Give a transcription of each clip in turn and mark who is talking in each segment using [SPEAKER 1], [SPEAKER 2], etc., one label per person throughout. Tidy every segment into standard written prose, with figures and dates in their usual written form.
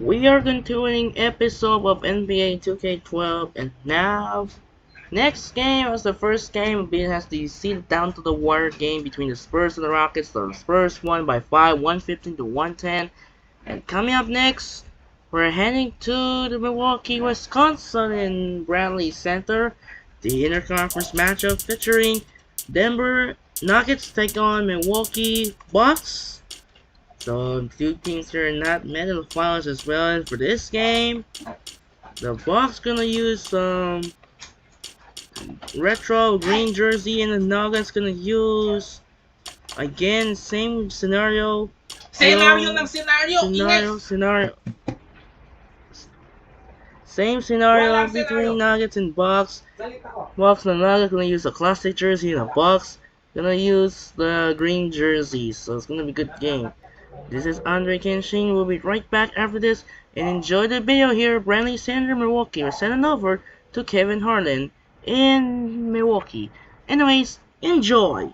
[SPEAKER 1] We are continuing episode of NBA 2K12, and now next game was the first game being has the seed down to the wire game between the Spurs and the Rockets. The Spurs won by 5, 115 to 110. And coming up next, we're heading to the Milwaukee, Wisconsin in Bradley Center. The interconference matchup featuring Denver Nuggets take on Milwaukee Bucks. So two teams here are not met in the finals as well. And for this game, the Bucks gonna use some retro green jersey, and the Nuggets gonna use again same scenario. Scenario. Same scenario between Nuggets and Bucks. Bucks and Nuggets gonna use a classic jersey, and the Bucks gonna use the green jersey. So it's gonna be a good game. This is Andre Kenshin. We'll be right back after this, and enjoy the video here. Bradley Center, Milwaukee. We're sending over to Kevin Harlan in Milwaukee. Anyways, enjoy.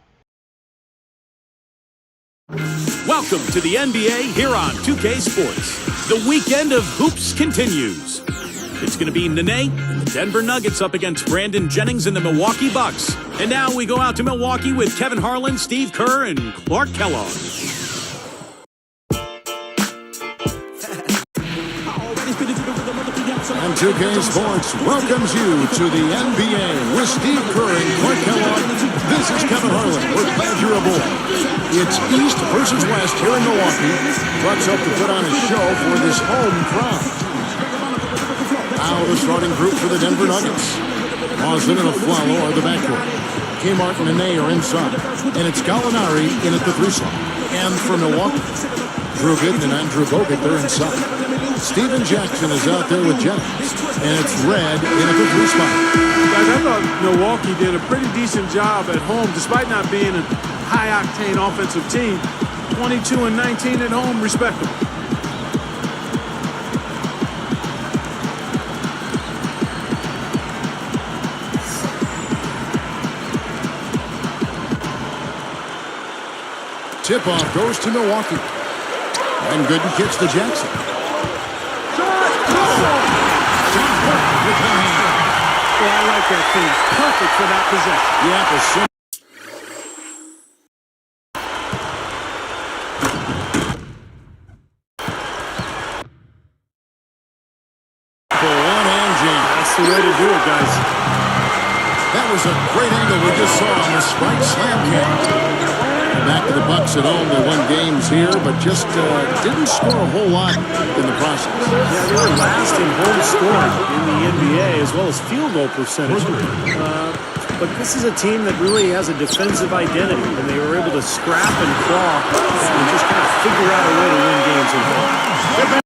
[SPEAKER 2] Welcome to the NBA here on 2K Sports. The weekend of hoops continues. It's going to be Nene and the Denver Nuggets up against Brandon Jennings and the Milwaukee Bucks. And now we go out to Milwaukee with Kevin Harlan, Steve Kerr, and Clark Kellogg.
[SPEAKER 3] And 2K Sports welcomes you to the NBA with Steve Kerr and Clark Kellogg. This is Kevin Harlan. We're glad you're aboard. It's East versus West here in Milwaukee. Bucks hope to put on a show for this home crowd. Now the starting group for the Denver Nuggets. Lawson and Aflalo are the backcourt. Kmart and Nene are inside. And it's Gallinari in at the 3 slot. And for Milwaukee, Drew Gooden and Andrew Bogut, they're inside. Steven Jackson is out there with Jennings, and it's Red in at the 3 spot.
[SPEAKER 4] Guys, I thought Milwaukee did a pretty decent job at home, despite not being a high-octane offensive team. 22 and 19 at home, respectable.
[SPEAKER 3] Tip-off goes to Milwaukee. And Gooden kicks to Jackson.
[SPEAKER 4] Yeah, I like that finish. Perfect for that possession.
[SPEAKER 3] Yeah, for one-hand jam.
[SPEAKER 4] That's the way to do it, guys.
[SPEAKER 3] That was a great angle we just saw on the spike slam cam. Back to the Bucks at home. They won games here, but just didn't score a whole lot in the process.
[SPEAKER 4] Yeah, they were last in home scoring in the NBA, as well as field goal percentage. But this is a team that really has a defensive identity, and they were able to scrap and claw and just kind of figure out a way to win games at home.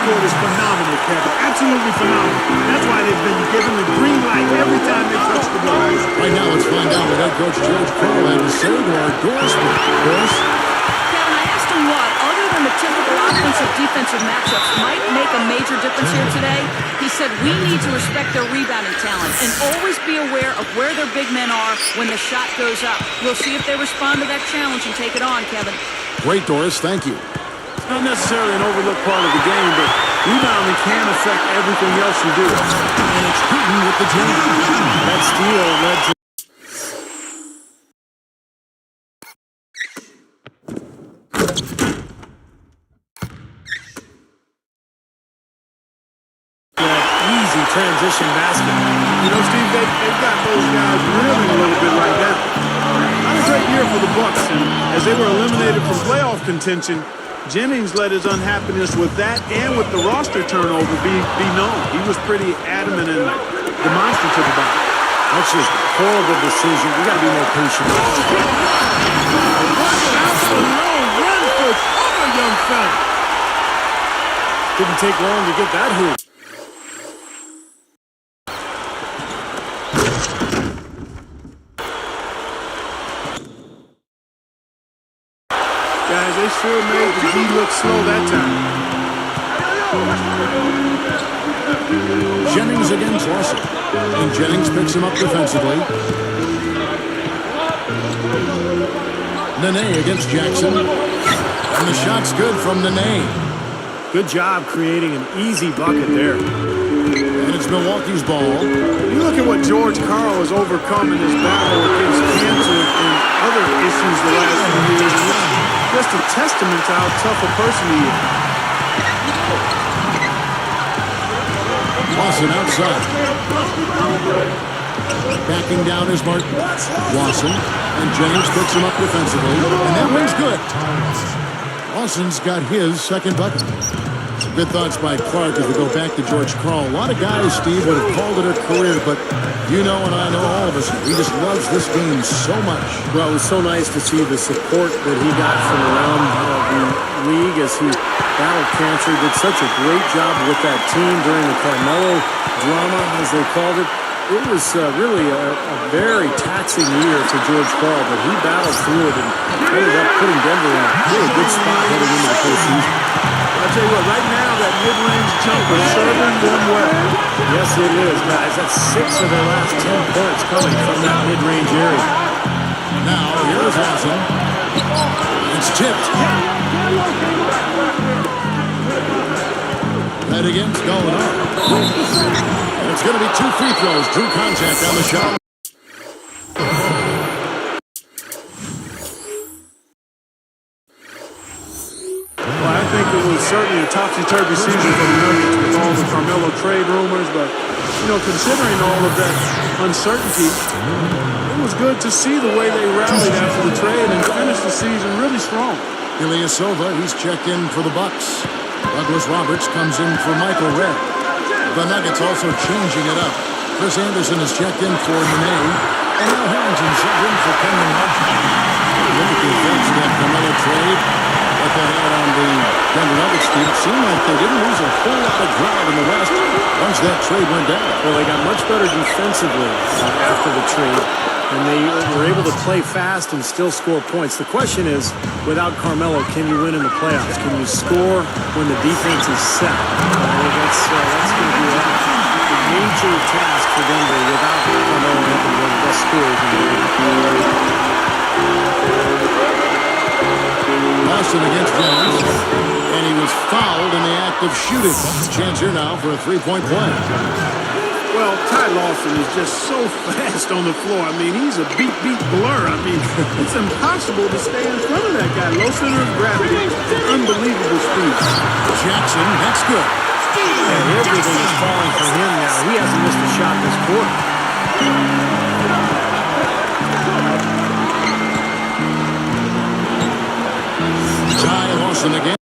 [SPEAKER 4] Is phenomenal, Kevin. Absolutely phenomenal. That's why they've been given the green light every time they touch the ball.
[SPEAKER 3] Right now, let's find out what head coach George Cole had to say to our Doris. Doris?
[SPEAKER 5] Kevin, I asked him what, other than the typical offensive-defensive matchups, might make a major difference here today. He said we need to respect their rebounding talent and always be aware of where their big men are when the shot goes up. We'll see if they respond to that challenge and take it on, Kevin.
[SPEAKER 3] Great, Doris. Thank you.
[SPEAKER 4] Not necessarily an overlooked part of the game, but rebounding can affect everything else you do.
[SPEAKER 3] And it's Gooden with the jam.
[SPEAKER 4] That steal led to that easy transition basket. You know, Steve, they've got those guys reeling a little bit right now. Not a great year for the Bucks, and as they were eliminated from playoff contention, Jennings let his unhappiness with that and with the roster turnover be known. He was pretty adamant and demonstrative about it. That's just a horrible decision. We got to be more patient. Run for cover, young fella. Didn't take long to get that hoop. Guys, they sure made the D look slow that time.
[SPEAKER 3] Jennings against Lawson. And Jennings picks him up defensively. Nene against Jackson. And the shot's good from Nene.
[SPEAKER 4] Good job creating an easy bucket there.
[SPEAKER 3] And it's Milwaukee's ball.
[SPEAKER 4] You look at what George Karl has overcome in his battle against cancer and other issues the last few years. And it's just a testament to how tough a person he is.
[SPEAKER 3] Lawson outside. Backing down is Martin. Lawson. And Jennings picks him up defensively. And that one's good. Lawson's got his second bucket. Good thoughts by Clark as we go back to George Karl. A lot of guys, Steve, would have called it a career, but you know and I know all of us, he just loves this game so much.
[SPEAKER 4] Well, it was so nice to see the support that he got from around the league as he battled cancer. He did such a great job with that team during the Carmelo drama, as they called it. It was really a very taxing year for George Karl, but he battled through it and ended up putting Denver in a really good spot heading into the postseason. I'll tell you what, right now that mid-range jumper is serving them well. Yes, it is, guys. That's 6 of their last 10 points coming from that mid-range area.
[SPEAKER 3] Now, here's Lawson. It's tipped. That against going up. And it's going to be 2 free throws. Drew contact on the shot.
[SPEAKER 4] Well, I think it was certainly a topsy-turvy season for the Nuggets with all the Carmelo trade rumors, but, you know, considering all of that uncertainty, it was good to see the way they rallied after the trade and finished the season really strong.
[SPEAKER 3] Ilyasova, he's checked in for the Bucks. Douglas Roberts comes in for Michael Redd. The Nuggets also changing it up. Chris Anderson is checked in for Nene. And Al Harrington sent in for Kenyon Martin. Look at the effects of that Carmelo trade. What that had on the Denver Nuggets team. It seemed like they didn't lose a whole lot of ground in the West once that trade went down.
[SPEAKER 4] Well, they got much better defensively after the trade, and they were able to play fast and still score points. The question is, without Carmelo, can you win in the playoffs? Can you score when the defense is set? That's going to be a major task for Denver without Carmelo having one of the best scorers in the league.
[SPEAKER 3] Boston against Jennings, and he was fouled in the act of shooting. Chance here now for a three-point play.
[SPEAKER 4] Well, Ty Lawson is just so fast on the floor. I mean, he's a beat blur. I mean, it's impossible to stay in front of that guy. Low center of gravity, unbelievable speed.
[SPEAKER 3] Jackson, that's good.
[SPEAKER 4] And everything is falling for him now. He hasn't missed a shot this quarter.
[SPEAKER 3] Ty Lawson again.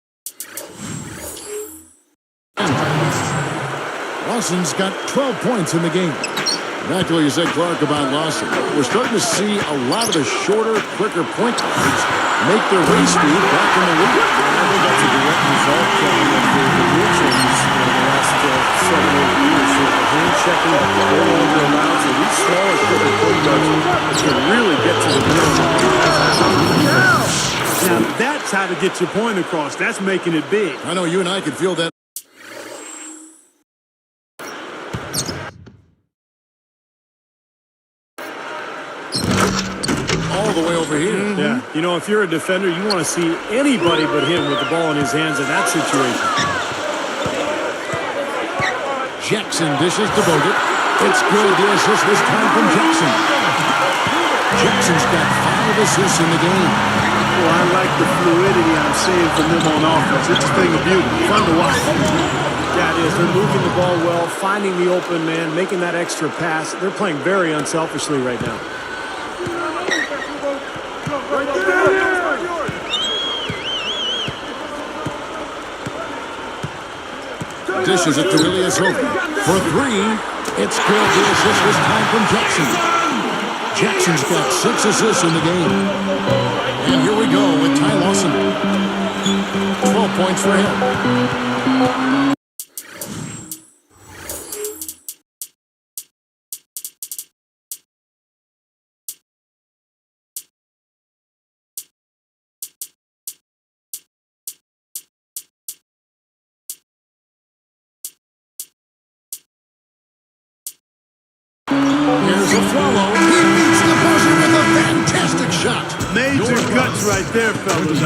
[SPEAKER 3] Lawson's got 12 points in the game. Back to what you said, Clark, about Lawson. We're starting to see a lot of the shorter, quicker point guards make their race speed back in the league.
[SPEAKER 4] I think that's a direct result of the rule changes in the last 7 or 8 years. The hand checking, no longer allowed, so these smaller, quicker point guards can really get to the rim. Now, that's how to get your point across. That's making it big.
[SPEAKER 3] I know you and I could feel that. All the way over here.
[SPEAKER 4] Yeah, you know, if you're a defender, you want to see anybody but him with the ball in his hands in that situation.
[SPEAKER 3] Jackson dishes to Bogut. It's good. The assist this time from Jackson. Jackson's got 5 assists in the game.
[SPEAKER 4] Well, I like the fluidity I'm seeing from them on offense. It's a thing of beauty. Fun to watch. Yeah, it is. They're moving the ball well, finding the open man, making that extra pass. They're playing very unselfishly right now.
[SPEAKER 3] Dishes it to Ilyasova. For three, it's good. The assist was time from Jackson. Jackson's got 6 assists in the game. And here we go with Ty Lawson. 12 points for him. Here's a follow. He beats the buzzer with a fantastic shot.
[SPEAKER 4] Major guts right there, fellas.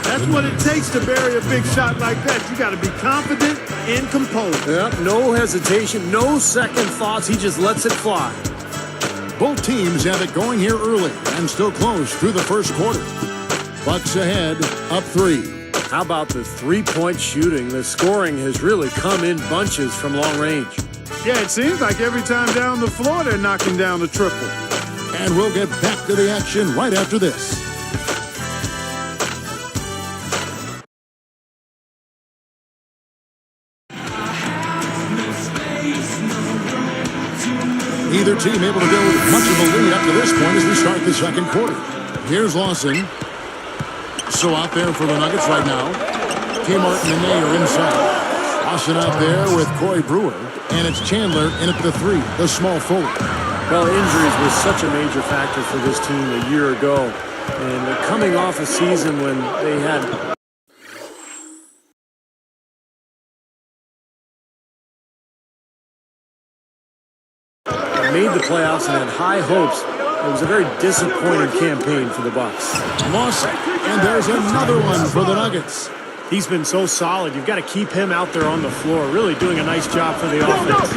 [SPEAKER 4] That's what it takes to bury a big shot like that. You got to be confident and composed.
[SPEAKER 6] Yep, no hesitation, no second thoughts. He just lets it fly.
[SPEAKER 3] Both teams have it going here early and still close through the first quarter. Bucks ahead, up 3.
[SPEAKER 6] How about the three-point shooting? The scoring has really come in bunches from long range.
[SPEAKER 4] Yeah, it seems like every time down the floor they're knocking down the triple.
[SPEAKER 3] And we'll get back to the action right after this. Either team able to build much of a lead up to this point as we start the second quarter. Here's Lawson. So out there for the Nuggets right now. Kmart and Nene are inside. Lawson out there with Corey Brewer. And it's Chandler in at the 3, the small forward.
[SPEAKER 6] Well, injuries was such a major factor for this team a year ago. And they're coming off a season when they had made the playoffs and had high hopes. It was a very disappointing campaign for the Bucks.
[SPEAKER 3] Lawson, and there's another one for the Nuggets.
[SPEAKER 6] He's been so solid. You've got to keep him out there on the floor, really doing a nice job for the offense.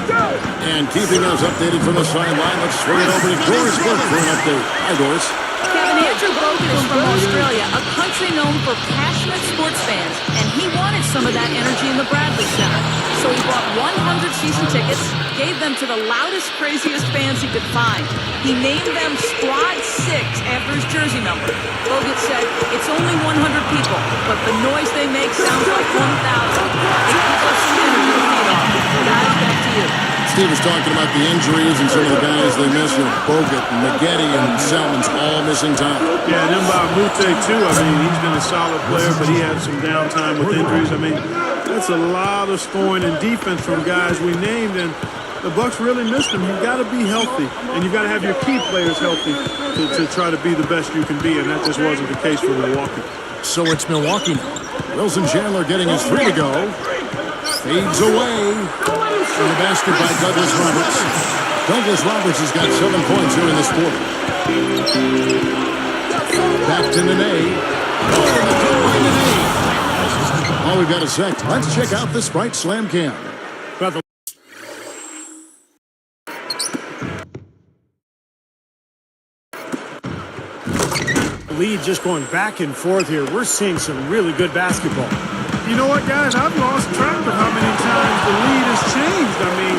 [SPEAKER 3] And keeping us updated from the sideline, let's swing it over to Doris Burke for an update. Hi, Doris.
[SPEAKER 5] Kevin, Andrew Bogut is from Australia, a country known for passionate sports fans, and he wanted some of that energy in the Bradley Center. So he bought 100 season tickets, gave them to the loudest, craziest fans he could find. He named them Squad 6 after his jersey number. Bogut said, it's only 100 people, but the noise they make sounds like 1,000. It gives us some energy to feed off. Guys, back to you.
[SPEAKER 3] Steve was talking about the injuries and some of the guys they missed. Bogut and Maggette and Selman's all missing time.
[SPEAKER 4] Yeah, and then by Mute too. I mean, he's been a solid player, but he had some downtime with injuries. I mean, that's a lot of scoring and defense from guys we named, and the Bucks really missed them. You've got to be healthy, and you've got to have your key players healthy to try to be the best you can be, and that just wasn't the case for Milwaukee.
[SPEAKER 3] So it's Milwaukee now. Wilson Chandler getting his 3 to go. Fades away. And the basket by Douglas Roberts. Douglas Roberts has got 7 points here in this quarter. Back to Nene. Oh, we've got a sec. Let's check out the Sprite Slam Cam.
[SPEAKER 6] Lead just going back and forth here. We're seeing some really good basketball.
[SPEAKER 4] You know what, guys? I've lost track of how many times the lead has changed. I mean,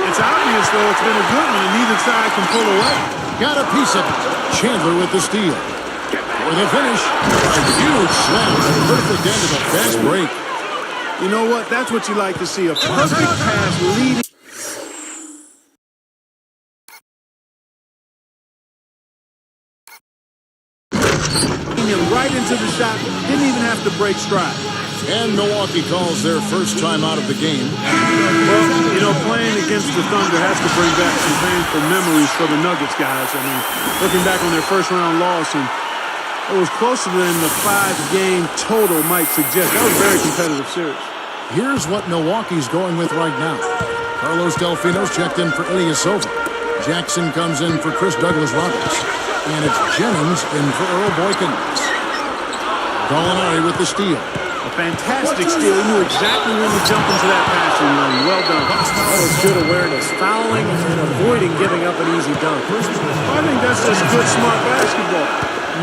[SPEAKER 4] it's obvious, though, it's been a good one, and neither side can pull away.
[SPEAKER 3] Got a piece of it. Chandler with the steal. For the finish, a huge slam. A perfect end of a fast break.
[SPEAKER 4] You know what? That's what you like to see. A perfect pass leading. Him right into the shot. Didn't even have to break stride.
[SPEAKER 3] And Milwaukee calls their first time out of the game.
[SPEAKER 4] Well, you know, playing against the Thunder has to bring back some painful memories for the Nuggets guys. I mean, looking back on their first-round loss, and it was closer than the 5-game total might suggest. That was a very competitive series.
[SPEAKER 3] Here's what Milwaukee's going with right now. Carlos Delfino's checked in for Ilyasova. Jackson comes in for Chris Douglas-Roberts. And it's Jennings in for Earl Boykins. Gallinari with the steal.
[SPEAKER 4] A fantastic steal. He knew exactly when to jump into that passing lane. Well done.
[SPEAKER 6] That was good awareness. Fouling and avoiding giving up an easy dunk.
[SPEAKER 4] I think that's just good, smart basketball.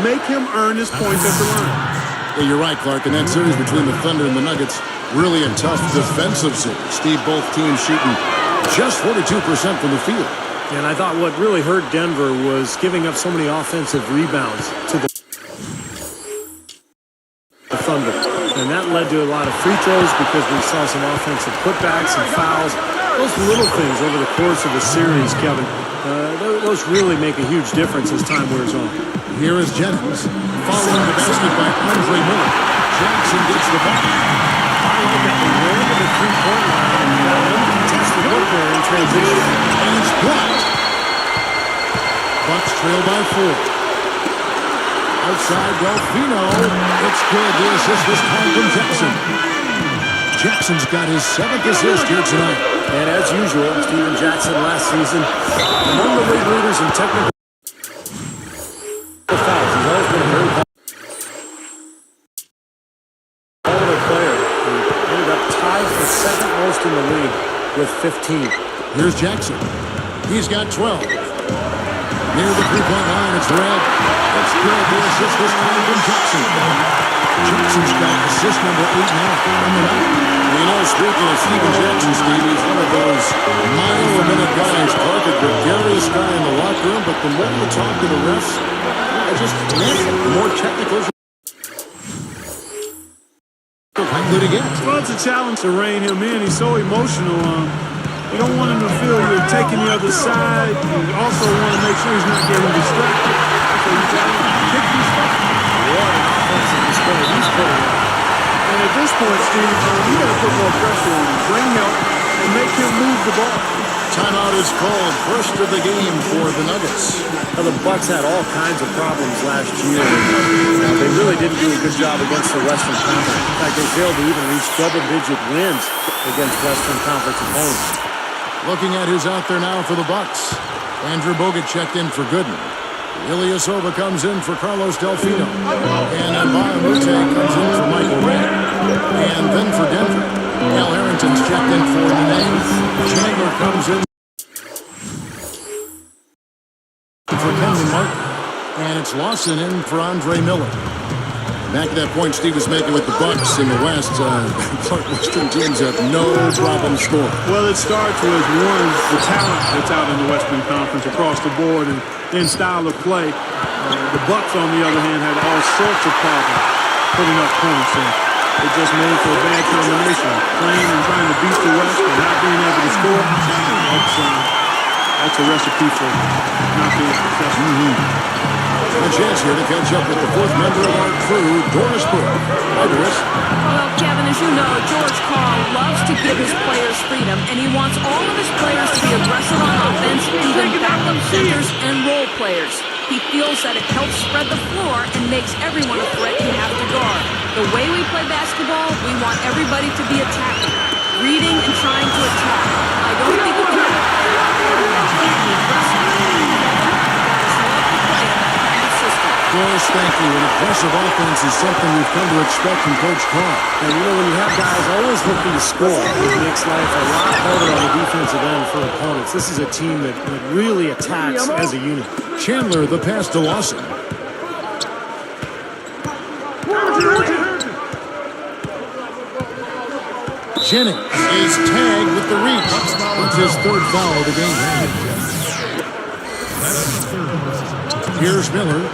[SPEAKER 4] Make him earn his points at the line.
[SPEAKER 3] Yeah, you're right, Clark. And that series between the Thunder and the Nuggets, really a tough defensive series. Steve, both teams shooting just 42% from the field.
[SPEAKER 4] And I thought what really hurt Denver was giving up so many offensive rebounds to the Thunder. And that led to a lot of free throws because we saw some offensive putbacks and fouls. Those little things over the course of the series, Kevin, those really make a huge difference as time wears on.
[SPEAKER 3] Here is Jennings, following the basket by Andre Miller. Jackson gets the ball.
[SPEAKER 4] I like that. They ran to the three-point line and got an uncontested look there in transition.
[SPEAKER 3] And it's blocked. Bucks trail by 4. Outside Delfino. It's good. The assist this time from Jackson. Jackson's got his 7th assist here tonight.
[SPEAKER 4] And as usual, Steven Jackson last season, among the league leaders in technical fouls. He's always been a very volatile player. He ended up tied for 2nd most in the league with 15.
[SPEAKER 3] Here's Jackson. He's got 12. Near the three-point line, it's red. It's good. The assist this time from Jackson. Jackson's got assist number 8 now. You know, speaking of Steven Jackson, Steve, he's one of those mile-a-minute guys. Clark, a gregarious guy in the locker room, but the more you talk to the refs, the more technical. Likely to get.
[SPEAKER 6] Well, it's a challenge to rein him in. He's so emotional. You don't want him to feel you're taking the other side. You also want to make sure he's not getting distracted. So you got to pick these spots.
[SPEAKER 4] What an offensive display he's putting on.
[SPEAKER 6] And at this point, Steve, you got to put more pressure on him. Bring help and make him move the ball.
[SPEAKER 3] Timeout is called. First of the game for the Nuggets.
[SPEAKER 4] Now, the Bucks had all kinds of problems last year. They really didn't do a good job against the Western Conference. In fact, they failed to even reach double-digit wins against Western Conference opponents.
[SPEAKER 3] Looking at who's out there now for the Bucks. Andrew Bogut checked in for Gooden. Ilyasova comes in for Carlos Delfino. And Mbaye comes in for Michael Ray. And then for Denver, Al Harrington's checked in for Nene. Chandler comes in for Kenyon Martin. And it's Lawson in for Andre Miller. Back to that point Steve was making with the Bucks in the West. Western teams have no problem scoring.
[SPEAKER 6] Well, it starts with, one, the talent that's out in the Western Conference across the board and in style of play. The Bucks, on the other hand, had all sorts of problems putting up points. And it just made for a bad combination. Playing and trying to beat the West and not being able to score. That's a recipe for not being successful.
[SPEAKER 3] A chance here to catch up with the 4th member of our crew, Doris Burke. Hi, Doris.
[SPEAKER 5] Well, Kevin, as you know, George Karl loves to give his players freedom, and he wants all of his players to be aggressive on offense, even backup centers and role players. He feels that it helps spread the floor and makes everyone a threat you have to guard. The way we play basketball, we want everybody to be attacking, reading and trying to attack. I don't think you can have a player out there who can't be aggressive.
[SPEAKER 3] Doris, thank you. An aggressive offense is something we've come to expect from Coach Karl.
[SPEAKER 4] And you know, when you have guys always looking to score, it makes life a lot harder on the defensive end for opponents. This is a team that really attacks as a unit.
[SPEAKER 3] Chandler, the pass to Lawson. Jennings is tagged with the reach. It's his 3rd foul of the game. Here's Miller.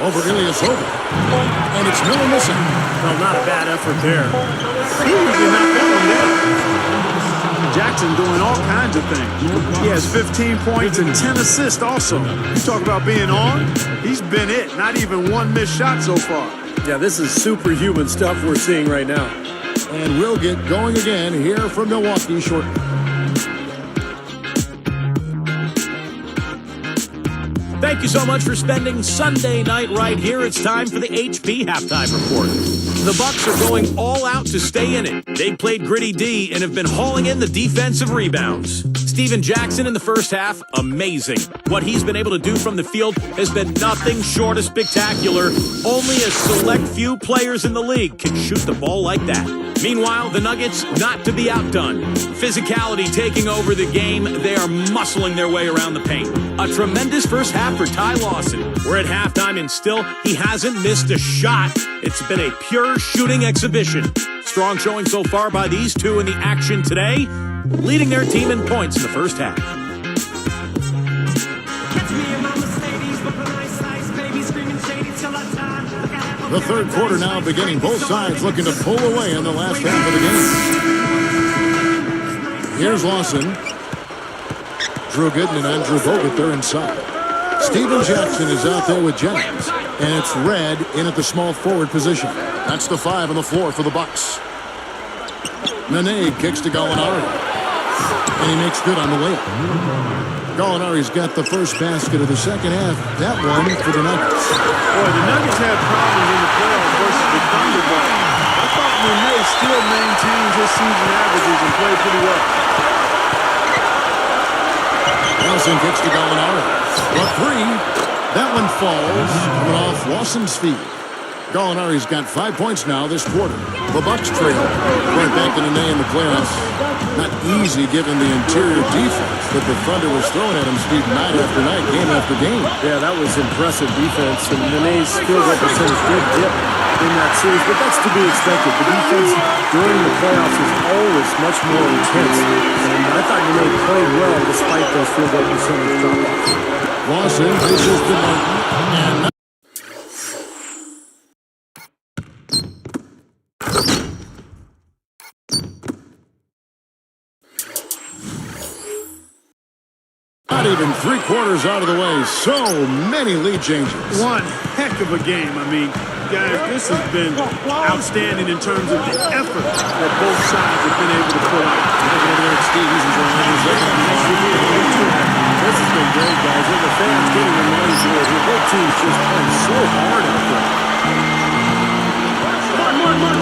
[SPEAKER 3] Over Ilyasova. And it's Miller missing.
[SPEAKER 4] Well, not a bad effort there. He usually knocked that one down.
[SPEAKER 6] Jackson doing all kinds of things. He has 15 points and 10 assists also. You talk about being on, he's been it. Not even one missed shot so far.
[SPEAKER 4] Yeah, this is superhuman stuff we're seeing right now.
[SPEAKER 3] And we'll get going again here from Milwaukee shortly.
[SPEAKER 2] Thank you so much for spending Sunday night right here. It's time for the HP Halftime Report. The Bucks are going all out to stay in it. They played gritty D and have been hauling in the defensive rebounds. Steven Jackson in the first half, amazing. What he's been able to do from the field has been nothing short of spectacular. Only a select few players in the league can shoot the ball like that. Meanwhile, the Nuggets not to be outdone. Physicality taking over the game. They are muscling their way around the paint. A tremendous first half for Ty Lawson. We're at halftime and still he hasn't missed a shot. It's been a pure shooting exhibition. strong showing so far by these two in the action today, leading their team in points in the first half.
[SPEAKER 3] The third quarter now beginning. Both sides looking to pull away in the last half of the game. Here's Lawson. Drew Gooden and Andrew Bogut, they're inside. Steven Jackson is out there with Jennings. And it's Red in at the small forward position. That's the 5 on the floor for the Bucks. Nene kicks to Gallinari. And he makes good on the layup. Gallinari's got the first basket of the second half. That one for the Nuggets.
[SPEAKER 6] Boy, the Nuggets had problems in the playoffs versus the Thunder, but I thought Nene still maintained his season averages and played pretty well.
[SPEAKER 3] Nelson kicks to Gallinari. The 3. That one falls, coming off Lawson's feet. Gallinari's got 5 points now this quarter. The Bucks trail. Right back in the Nene in the playoffs. Not easy given the interior defense that the Thunder was throwing at him, Steve, night after night, game after game.
[SPEAKER 4] Yeah, that was impressive defense, and Nene's field goal percentage did dip in that series, but that's to be expected. The defense during the playoffs is always much more intense, and I thought Nene played well despite those field goal percentage drop-offs.
[SPEAKER 3] Lawson pitches to Martin, and not even 3/4 out of the way. So many lead changes.
[SPEAKER 6] One heck of a game. I mean, guys, this has been outstanding in terms of the effort that both sides have been able to put out.
[SPEAKER 4] This has been great, guys. And the fans getting the noise here. Both teams just playing so hard out there.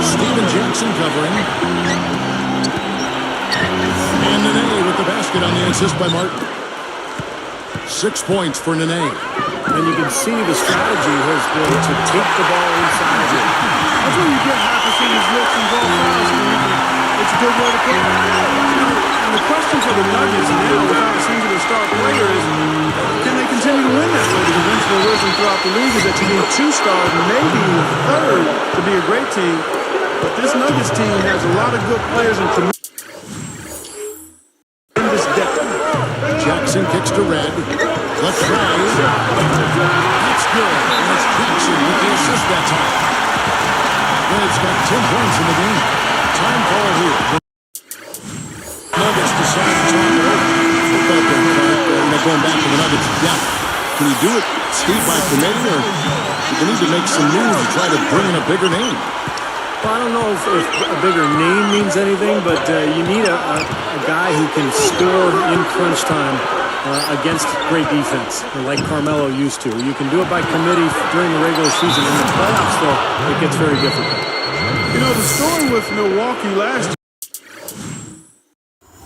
[SPEAKER 3] Steven Jackson covering. And Nene with the basket on the assist by Martin. 6 points for Nene.
[SPEAKER 4] And you can see the strategy has been to take the ball inside.
[SPEAKER 6] That's when you get half a season's looks and ball fouls. It's a good way to put it. And the question for the Nuggets now, without a singular star player, is can they continue to win that way? The conventional wisdom throughout the league is that you need 2 stars, maybe even a third, to be a great team. But this Nuggets team has a lot of good players in tremendous depth.
[SPEAKER 3] Jackson kicks to Red. Let's try. That's good. And it's Jackson with the assist that time. Red's got 10 points in the game. Time call here. Nuggets decide to talk it over. They're going back to the Nuggets depth. Can you do it, Steve, by committee, or do they need to make some moves to try to bring in a bigger name?
[SPEAKER 4] Well, I don't know if a bigger name means anything, but you need a guy who can score in crunch time against great defense, like Carmelo used to. You can do it by committee during the regular season. In the playoffs, though, it gets very difficult.
[SPEAKER 6] You know, the story with Milwaukee last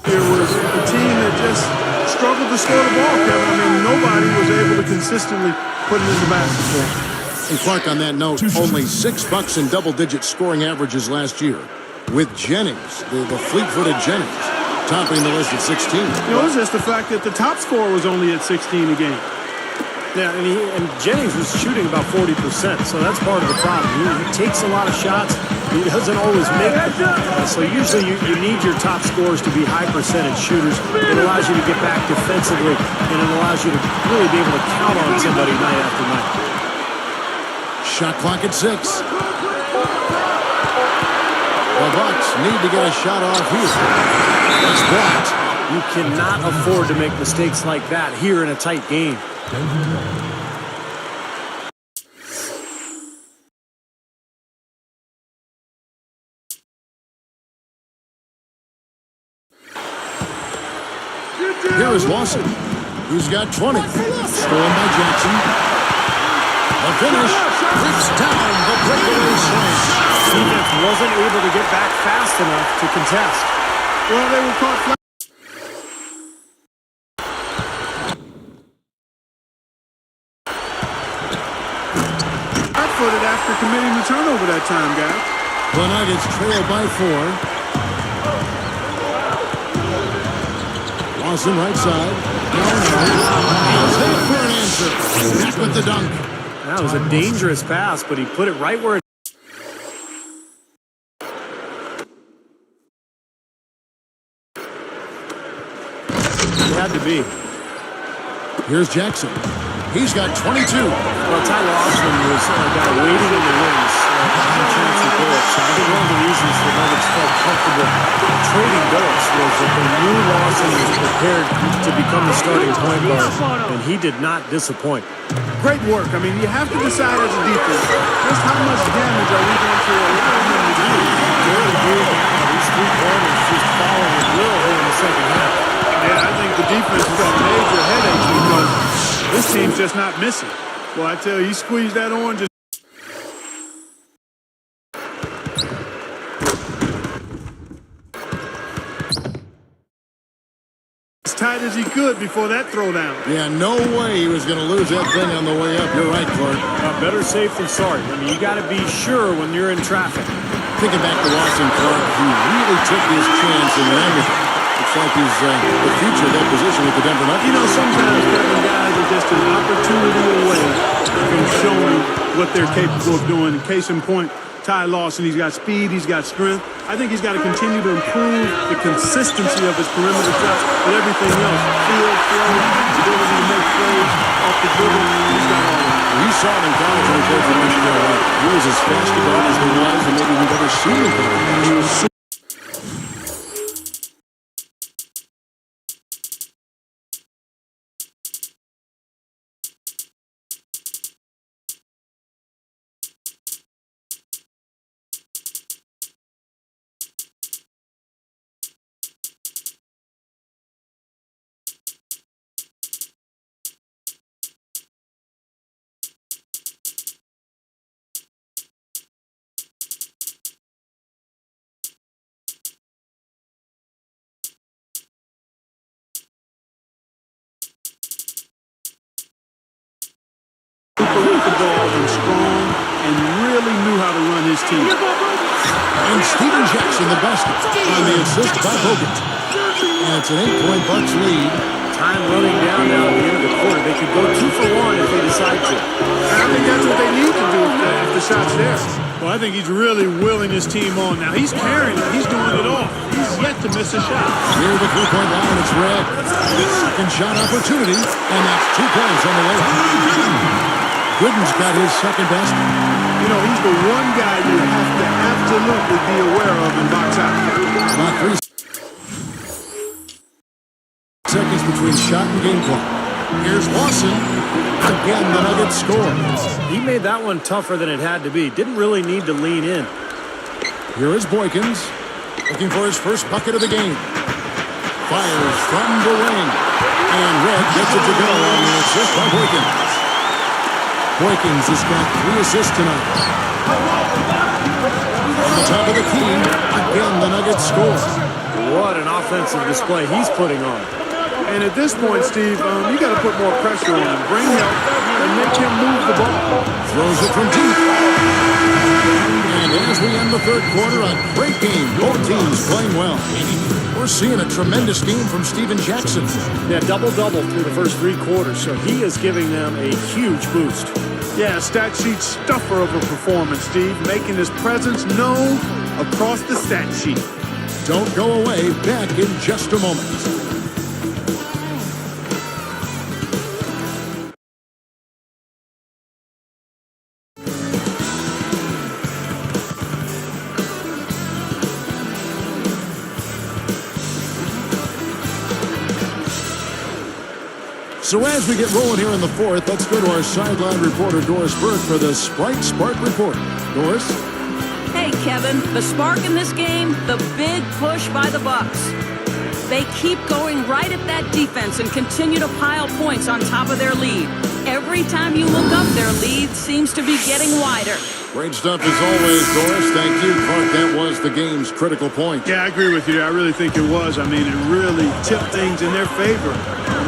[SPEAKER 6] year was a team that just struggled to score the ball, Kevin. I mean, nobody was able to consistently put it in the basket for them.
[SPEAKER 3] And Clark, on that note, only 6 Bucks in double-digit scoring averages last year, with Jennings, the fleet-footed Jennings, topping the list at 16.
[SPEAKER 6] You know, it was just the fact that the top scorer was only at 16 a game.
[SPEAKER 4] Yeah, and Jennings was shooting about 40%, so that's part of the problem. He takes a lot of shots. He doesn't always make them. So usually you need your top scorers to be high-percentage shooters. It allows you to get back defensively, and it allows you to really be able to count on somebody night after night.
[SPEAKER 3] Shot clock at 6. The Bucks need to get a shot off here. It's blocked.
[SPEAKER 4] You cannot afford to make mistakes like that here in a tight game.
[SPEAKER 3] Here is Lawson, who's got 20. Stolen by Jackson. The finish breaks down the breakaway slam.
[SPEAKER 4] Defense wasn't able to get back fast enough to contest.
[SPEAKER 6] Well, they were caught flat. Flat-footed after committing the turnover that time, guys.
[SPEAKER 3] The Nuggets trail by 4. Lawson right side. He's there for an answer. Back with the dunk.
[SPEAKER 4] That was a dangerous pass, but he put it right where it It had to be.
[SPEAKER 3] Here's Jackson. He's got 22.
[SPEAKER 4] Well, Ty Lawson was a guy waiting in the wings on a chance at Billups. So I think one of the reasons the Nuggets felt comfortable trading Billups was that they knew Lawson was prepared to become the starting point guard, and he did not disappoint.
[SPEAKER 6] Great work. I mean, you have to decide as a defense, just how much damage are we going to allow him to do?
[SPEAKER 4] Barely moved out. These 3 quarters just following at will here in the second half.
[SPEAKER 6] Yeah, I think the defense has got major headaches because this team's just not missing. Well, I tell you, you squeeze that orange as tight as he could before that throwdown.
[SPEAKER 3] Yeah, no way he was going to lose that thing on the way up. You're right, Clark.
[SPEAKER 4] Better safe than sorry. I mean, you got to be sure when you're in traffic.
[SPEAKER 3] Thinking back to Watson, Clark, he really took his chance and ran with it. Looks like he's the future of that position with the Denver Nuggets.
[SPEAKER 6] You know, sometimes Kevin, guys are just an opportunity away from showing what they're capable of doing. Case in point, Ty Lawson, he's got speed, he's got strength. I think he's got to continue to improve the consistency of his perimeter shots, but everything else, field, flow, ability to make plays off the dribble, he's got all of it.
[SPEAKER 3] You saw him in college when he played for Michigan. He was as fast a guard as there was, and maybe we've ever seen him. He was
[SPEAKER 6] ball and strong and really knew how to run his team.
[SPEAKER 3] And Steven Jackson, the basket, on the assist by Bogut. And it's an 8-point Bucks lead.
[SPEAKER 4] Time running down now at the end of the quarter. They could go 2 for 1 if they decide to.
[SPEAKER 6] And I think that's what they need to do if the shot's there. Well, I think he's really willing his team on. Now, he's carrying it. He's doing it all. He's yet to miss a shot.
[SPEAKER 3] Near the 3-point line, it's red. Second shot opportunity, and that's 2 points on the way. Gooden's got his second basket.
[SPEAKER 6] You know, he's the one guy you have to absolutely be aware of in box out.
[SPEAKER 3] About 3 seconds between shot and game clock. Here's Lawson. Again, the Nuggets score.
[SPEAKER 4] He made that one tougher than it had to be. Didn't really need to lean in.
[SPEAKER 3] Here is Boykins, looking for his first bucket of the game. Fires from the wing. And Red gets it to go on the assist by Boykins. Boykins has got 3 assists tonight. On the top of the key, again the Nuggets score.
[SPEAKER 4] What an offensive display he's putting on.
[SPEAKER 6] And at this point, Steve, you got to put more pressure on him. Bring help and make him move the ball.
[SPEAKER 3] Throws it from deep. And as we end the third quarter, a great game. Both teams playing well. We're seeing a tremendous game from Steven Jackson.
[SPEAKER 4] Yeah, double-double through the first 3 quarters, so he is giving them a huge boost.
[SPEAKER 6] Yeah, stat sheet stuffer of a performance, Steve, making his presence known across the stat sheet.
[SPEAKER 3] Don't go away. Back in just a moment. So as we get rolling here in the fourth, let's go to our sideline reporter, Doris Burke, for the Sprite Spark Report. Doris?
[SPEAKER 5] Hey, Kevin, the spark in this game, the big push by the Bucks. They keep going right at that defense and continue to pile points on top of their lead. Every time you look up, their lead seems to be getting wider.
[SPEAKER 3] Great stuff as always, Doris. Thank you. Clark, that was the game's critical point.
[SPEAKER 6] Yeah, I agree with you. I really think it was. I mean, it really tipped things in their favor.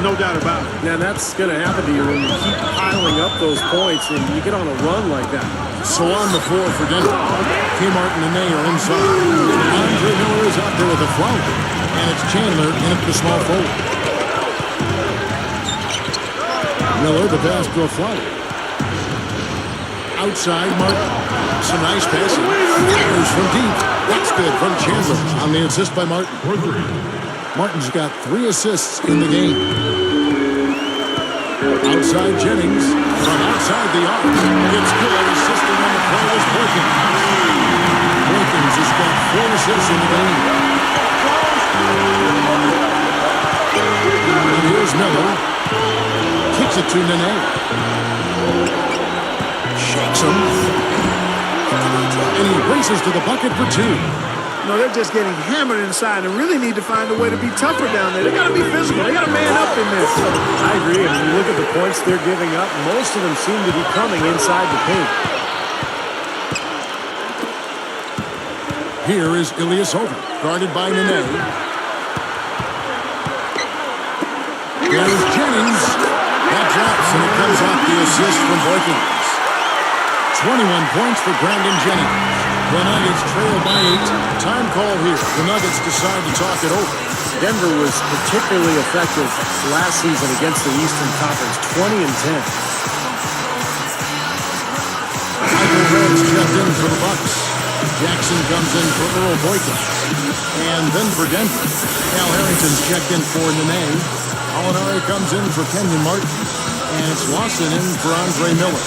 [SPEAKER 6] No doubt about it.
[SPEAKER 4] Now, that's going to happen to you when you keep piling up those points and you get on a run like that.
[SPEAKER 3] So on the floor for Denver, Kmart and Nene are inside. Andre Miller is out there with a float. And it's Chandler in at the small forward. Miller, the pass to a float. Outside, Martin. Some nice passing. Fires from deep. That's good from Chandler on the assist by Martin. Martin's got 3 assists in the game. Outside Jennings from outside the arc. It's good. Assisting on the play is Perkins. Perkins has got 4 assists in the game. And here's Miller. Kicks it to Nene. Shakes him. And he races to the bucket for 2.
[SPEAKER 6] No, they're just getting hammered inside and really need to find a way to be tougher down there. They got to be physical. They got to man up in this.
[SPEAKER 4] I agree. When you look at the points they're giving up, most of them seem to be coming inside the paint.
[SPEAKER 3] Here is Ilyasova, guarded by Nene. There's Jennings. That drops, and it comes off the assist from Perkins. 21 points for Brandon Jennings. The Nuggets trail by 8. Time call here. The Nuggets decide to talk it over.
[SPEAKER 4] Denver was particularly effective last season against the Eastern Conference, 20 and 10.
[SPEAKER 3] Michael Rhodes checked in for the Bucks. Jackson comes in for Earl Boykin. And then for Denver, Al Harrington's checked in for Nene. Alinari comes in for Kenyon Martin. And it's Lawson in for Andre Miller.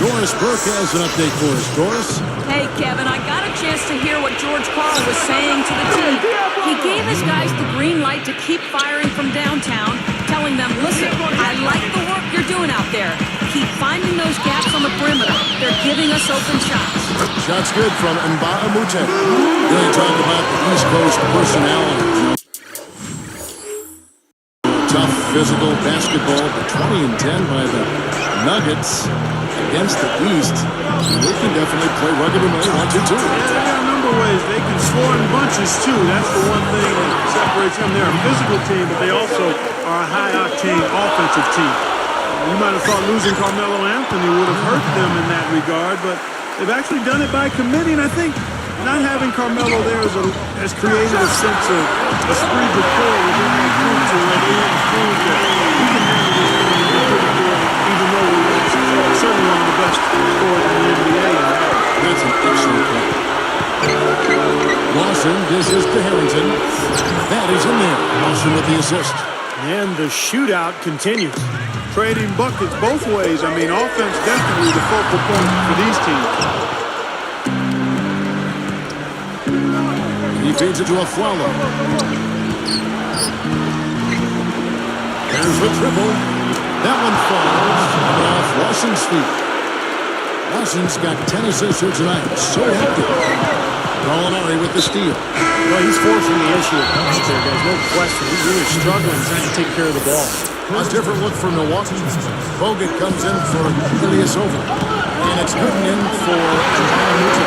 [SPEAKER 3] Doris Burke has an update for us. Doris?
[SPEAKER 5] Hey, Kevin, I got a chance to hear what George Karl was saying to the team. He gave his guys the green light to keep firing from downtown, telling them, listen, I like the work you're doing out there. Keep finding those gaps on the perimeter. They're giving us open shots.
[SPEAKER 3] Shots good from Mbaa Moute. Really talk about the East Coast personality. Tough physical basketball, but 20 and 10 by the Nuggets against the East. They can definitely play rugged when they want to, too.
[SPEAKER 6] Yeah, they got a number of ways. They can score in bunches, too. That's the one thing that separates them. They're a physical team, but they also are a high-octane offensive team. You might have thought losing Carmelo Anthony would have hurt them in that regard, but they've actually done it by committee, and I think not having Carmelo there has created a sense of esprit de corps within that group to where they have proved that we can handle this thing and be pretty good, even though we're certainly one of the best scorers in the NBA.
[SPEAKER 3] That's an excellent play. Lawson dishes to Harrington. That is in there. Lawson with the assist.
[SPEAKER 4] And the shootout continues.
[SPEAKER 6] Trading buckets both ways. I mean, offense definitely the focal point for these teams.
[SPEAKER 3] He feeds it to a Afflalo. There's the triple. That one falls off Lawson's feet. Lawson's got 10 assists here tonight. So active. Gallinari with the steal.
[SPEAKER 4] Well, he's forcing the issue of points there, guys. No question. He's really struggling trying to take care of the ball.
[SPEAKER 3] A different look for Milwaukee. Bogut comes in for Ilyasova. And it's Gooden in for Mbaa Moute.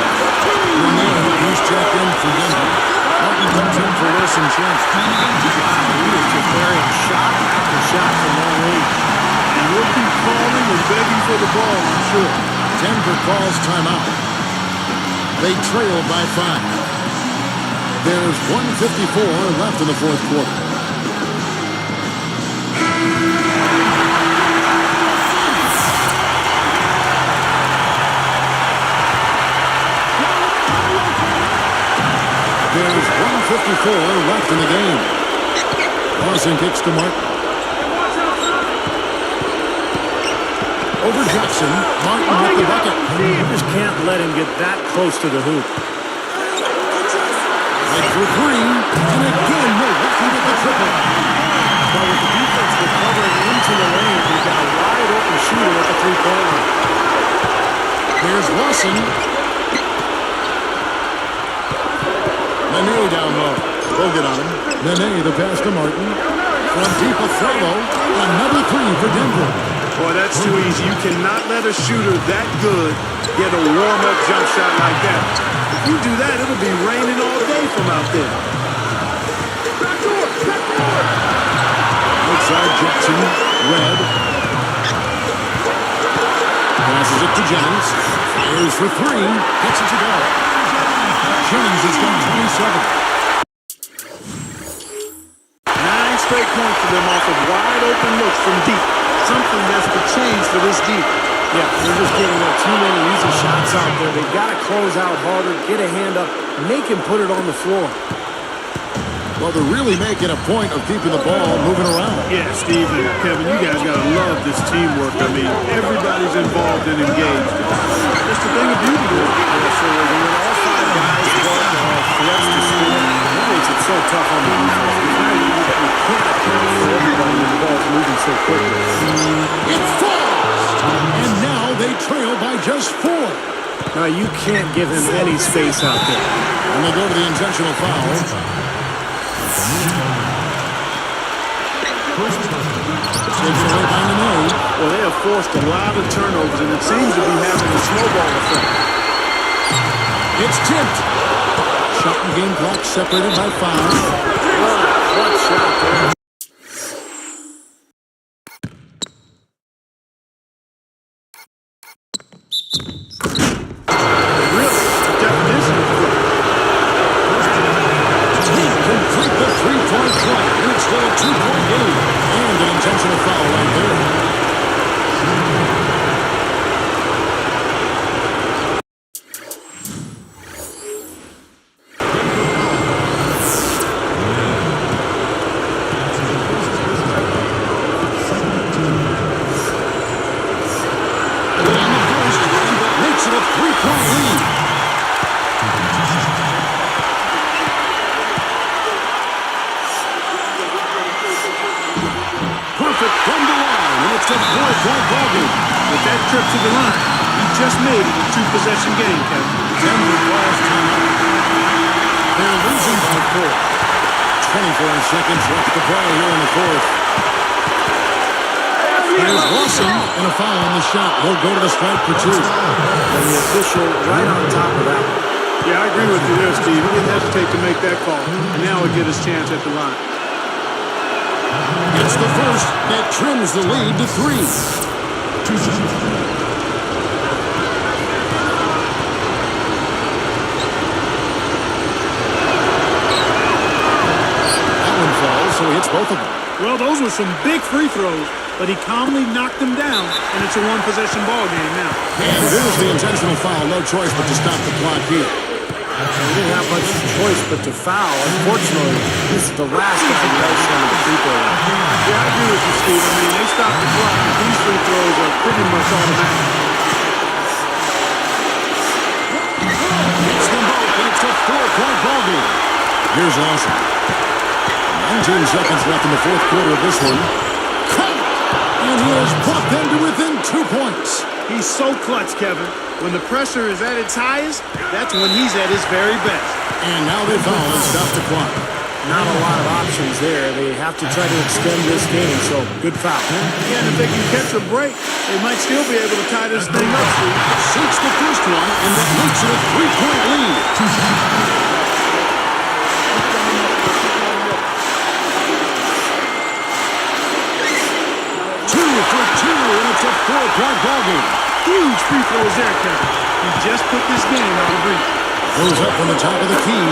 [SPEAKER 3] Nene, he's checked in for Denver. Martin comes in for Wilson Chin.
[SPEAKER 4] He is just carrying shot after shot from long range.
[SPEAKER 6] And we'll keep calling and begging for the ball, I'm sure.
[SPEAKER 3] Denver calls timeout. They trail by 5. There's 1:54 left in the fourth quarter. There's 1:54 left in the game. Lawson kicks to Martin. Over Jackson. Martin with the bucket.
[SPEAKER 4] You just can't let him get that close to the hoop.
[SPEAKER 3] Right for 3. And again, Milwaukee with the triple.
[SPEAKER 4] But with the defense recovering into the lane, we've got a wide open shooter at the three-point line.
[SPEAKER 3] Here's Lawson. Nene down low. Bogut on him. Nene, the pass to Martin. From deep Afflalo. Another 3 for Denver.
[SPEAKER 6] Boy, that's too easy. You cannot let a shooter that good get a warm-up jump shot like that. If you do that, it'll be raining all day from out there.
[SPEAKER 3] Outside Jackson. Red. Passes it to Jennings. Fires for 3. Hits it to go. Jennings has got 27.
[SPEAKER 6] 9 straight points for them off of wide open looks from deep. Something that's the change for this deep.
[SPEAKER 4] Yeah, they're just giving up too many easy shots out there. They've got to close out harder, get a hand up, make him put it on the floor.
[SPEAKER 3] Well, they're really making a point of keeping the ball moving around.
[SPEAKER 6] Yeah, Steve and Kevin, you guys got to love this teamwork. I mean, everybody's involved and engaged. It's the thing of beauty to it.
[SPEAKER 4] Yeah, so when all five guys work, they're all threats to score. That makes it so tough on the defense. It's not easy that we can't account for everybody when the ball's moving so quickly.
[SPEAKER 3] It falls! And now they trail by just 4.
[SPEAKER 4] Now, you can't give him any space out there.
[SPEAKER 3] And they go to the intentional foul. Taken away by Nene.
[SPEAKER 6] Well, they have forced a lot of turnovers, and it seems to be having a snowball effect.
[SPEAKER 3] It's tipped. Shot and game clock separated by 5.
[SPEAKER 4] What shot there.
[SPEAKER 6] Really, the definition of play.
[SPEAKER 3] Complete the 3-point play, and it's still a 2-point game. And an intentional foul right there. Makes it a 3-point lead. Perfect from the line, and it's a 4-point ball game.
[SPEAKER 6] With that trip to the line, he just made it a 2-possession game, Kevin.
[SPEAKER 3] Denver calls timeout. They're losing by 4. 24 seconds left to play here in the 4th. Here's Lawson, and a foul on the shot. They'll go to the strike for 2.
[SPEAKER 4] And the official right on top of that one.
[SPEAKER 6] Yeah, I agree with you there, Steve. He didn't hesitate to make that call, and now he'll get his chance at the line.
[SPEAKER 3] It's the first that trims the lead to 3. That one falls, so he hits both of them.
[SPEAKER 6] Well, those were some big free throws, but he calmly knocked them down, and it's a 1-possession ball game now.
[SPEAKER 3] And there's the intentional foul. No choice but to stop the clock here.
[SPEAKER 4] We didn't have much choice but to foul. Unfortunately, this is the last guy who does some of the free throw line.
[SPEAKER 6] Yeah, I agree with you, Steve. I mean, they stopped the clock. These free throws are pretty much automatic.
[SPEAKER 3] It's them both, and it's a 4-point ball game. Here's Lawson. 19 seconds left in the 4th quarter of this one. Caught! And he has brought them to within 2 points.
[SPEAKER 6] He's so clutch, Kevin. When the pressure is at its highest, that's when he's at his very best.
[SPEAKER 3] And now they foul and stop the clock.
[SPEAKER 4] Not a lot of options there. They have to try to extend this game, so good foul.
[SPEAKER 6] Yeah, and if they can catch a break, they might still be able to tie this thing up, Steve.
[SPEAKER 3] Sinks the first one, and that makes it a 3-point lead. 2 for 2, and it's a 4-point ball game.
[SPEAKER 6] Huge free throws there, Kevin. He just put this game out of reach.
[SPEAKER 3] Goes up from the top of the key.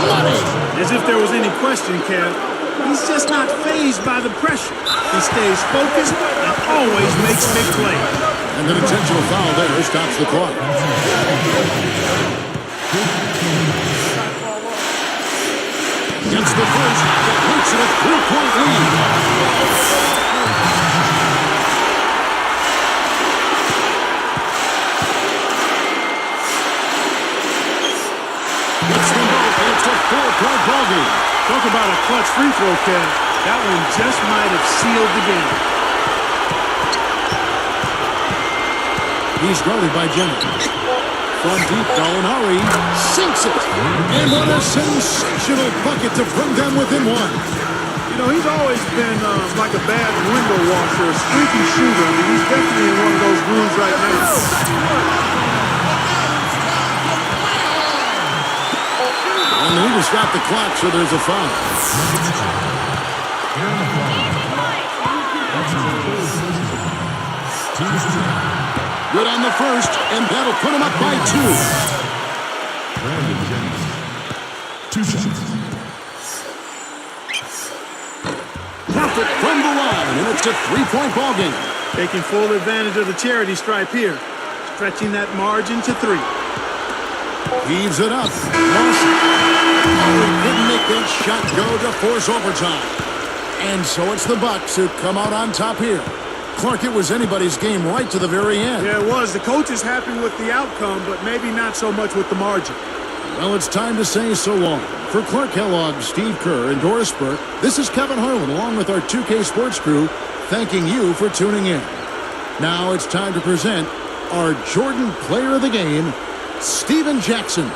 [SPEAKER 3] Money!
[SPEAKER 6] As if there was any question, Kev. He's just not fazed by the pressure. He stays focused and always makes big plays.
[SPEAKER 3] And an intentional foul there stops the clock. Gets the first. That makes it a 3-point lead. It's them both, and it's a 4-point ball game.
[SPEAKER 6] Talk about a clutch free throw, Kev. That one just might have sealed the game.
[SPEAKER 3] He's guarded by Jennings. From deep, Gallinari sinks it. And what a sensational bucket to bring them within 1.
[SPEAKER 6] You know, he's always been like a bad window washer, a streaky shooter. I mean, he's definitely in one of those grooves right now.
[SPEAKER 3] And they need to stop the clock, so there's a foul. Good on the first, and that'll put him up by 2. Perfect from the line, and it's a 3-point ball game.
[SPEAKER 6] Taking full advantage of the charity stripe here, stretching that margin to 3.
[SPEAKER 3] Heaves it up. Lawson. Oh, couldn't make that shot go to force overtime. And so it's the Bucks who come out on top here. Clark, it was anybody's game right to the very end.
[SPEAKER 6] Yeah, it was. The coach is happy with the outcome, but maybe not so much with the margin.
[SPEAKER 3] Well, it's time to say so long. For Clark Kellogg, Steve Kerr, and Doris Burke, this is Kevin Harlan along with our 2K Sports crew thanking you for tuning in. Now it's time to present our Jordan Player of the Game, Steven Jackson.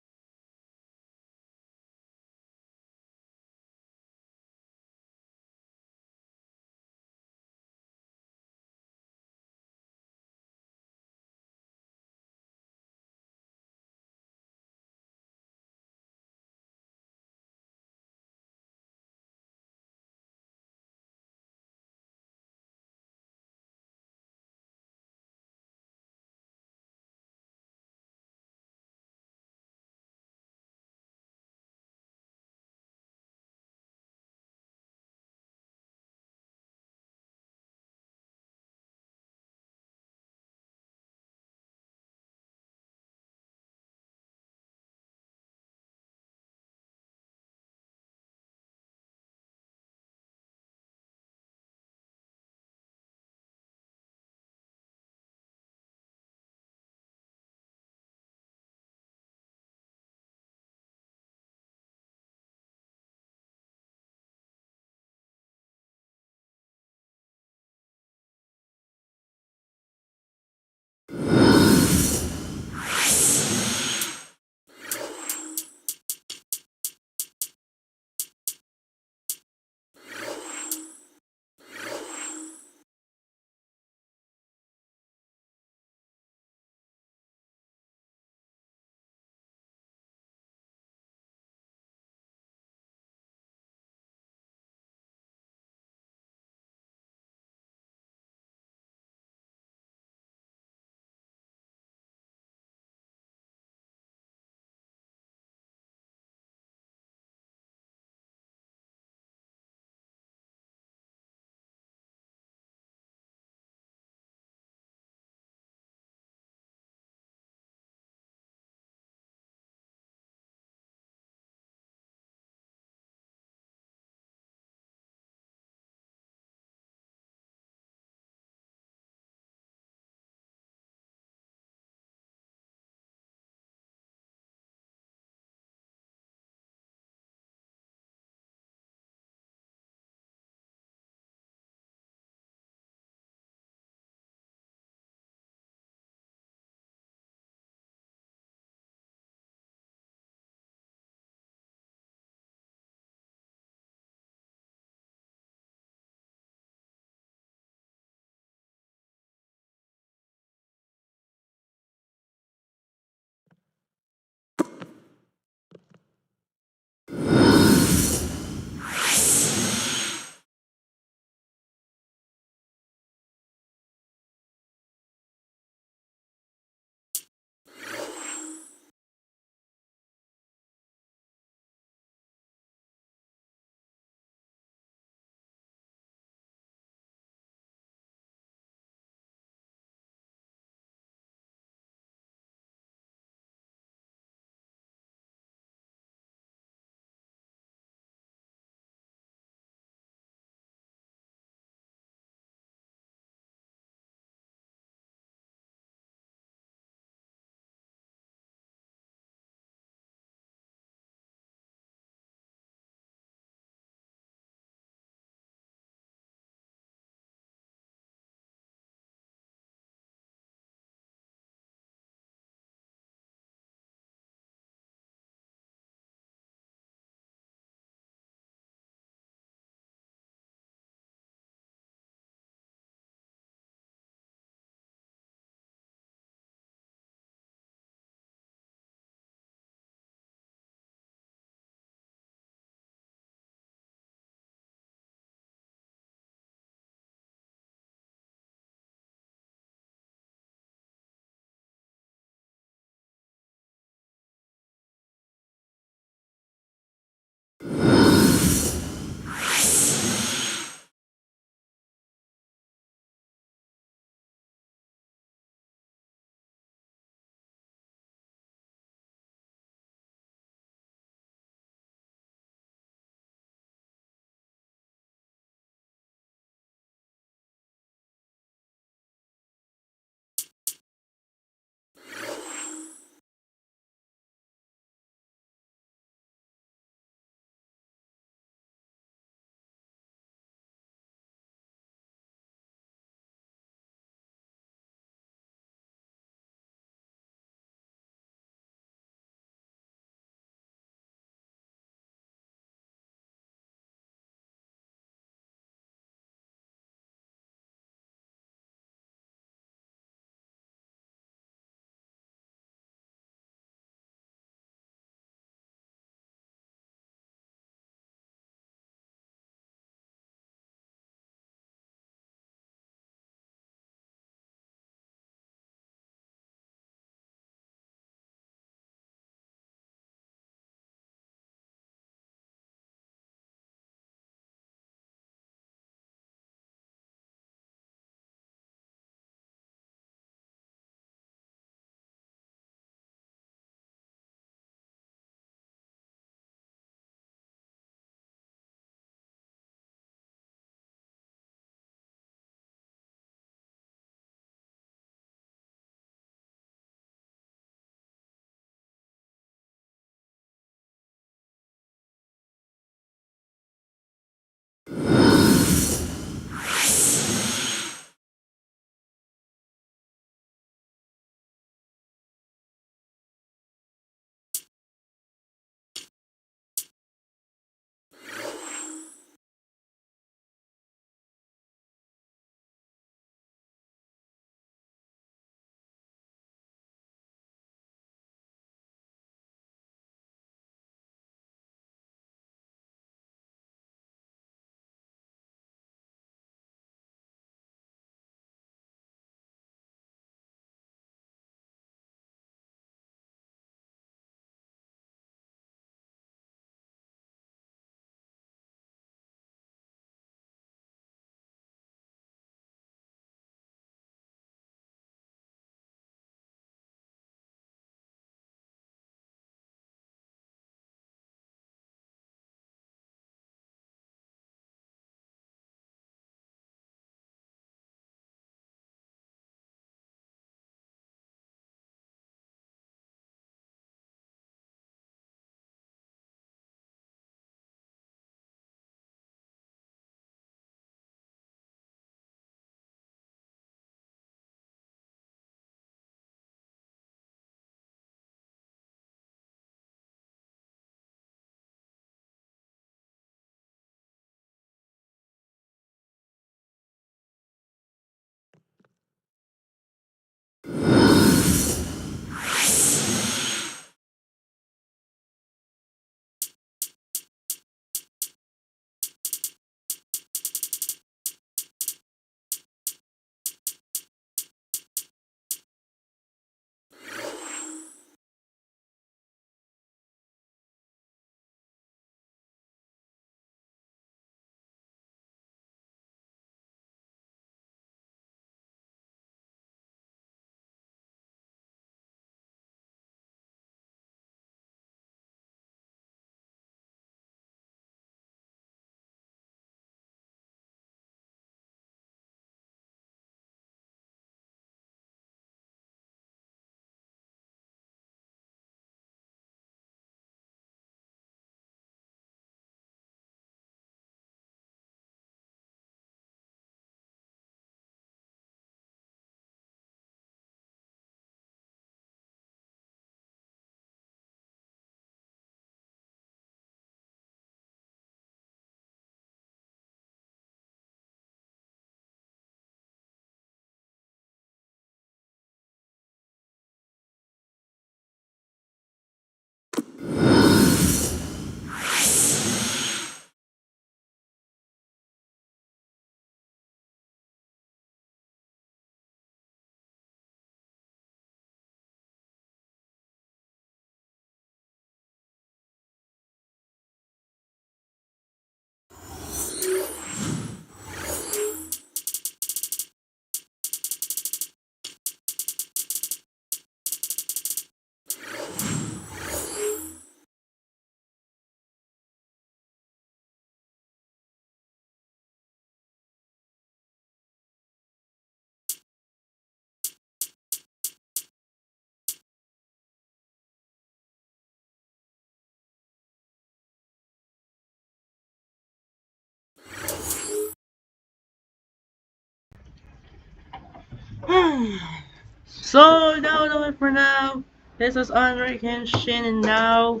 [SPEAKER 1] So that'll do it for now. This is Andre Kenshin, and now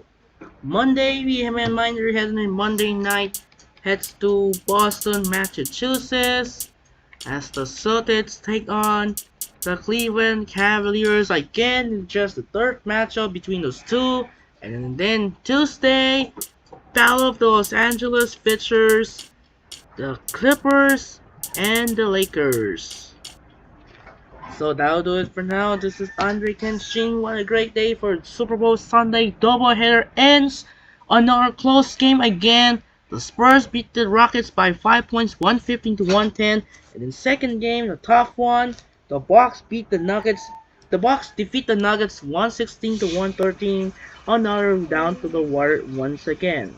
[SPEAKER 1] Monday we have in mind we're heading in Monday night heads to Boston, Massachusetts as the Celtics take on the Cleveland Cavaliers again. Just the third matchup between those two, and then Tuesday, battle of the Los Angeles pitchers, the Clippers, and the Lakers. So that'll do it for now. This is Andre Kenshin. What a great day for Super Bowl Sunday. Doubleheader ends. Another close game again. The Spurs beat the Rockets by 5 points, 115 to 110. And in second game, the tough one, the Bucks beat the Nuggets. The Bucks defeat the Nuggets 116 to 113. Another down to the wire once again.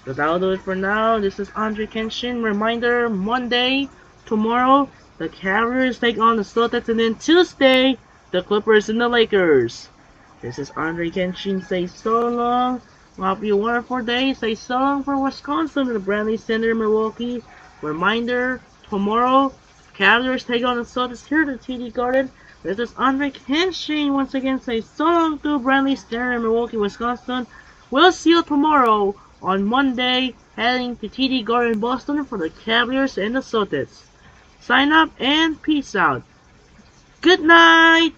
[SPEAKER 1] So that'll do it for now. This is Andre Kenshin. Reminder, Monday, tomorrow, the Cavaliers take on the Celtics, and then Tuesday, the Clippers and the Lakers. This is Andre Kenshin. Say so long. Hope you a wonderful day. Say so long for Wisconsin and the Bradley Center, Milwaukee. Reminder, tomorrow, Cavaliers take on the Celtics here at the TD Garden. This is Andre Kenshin. Once again, say so long to Bradley Center in Milwaukee, Wisconsin. We'll see you tomorrow on Monday, heading to TD Garden, Boston for the Cavaliers and the Celtics. Sign up and peace out. Good night!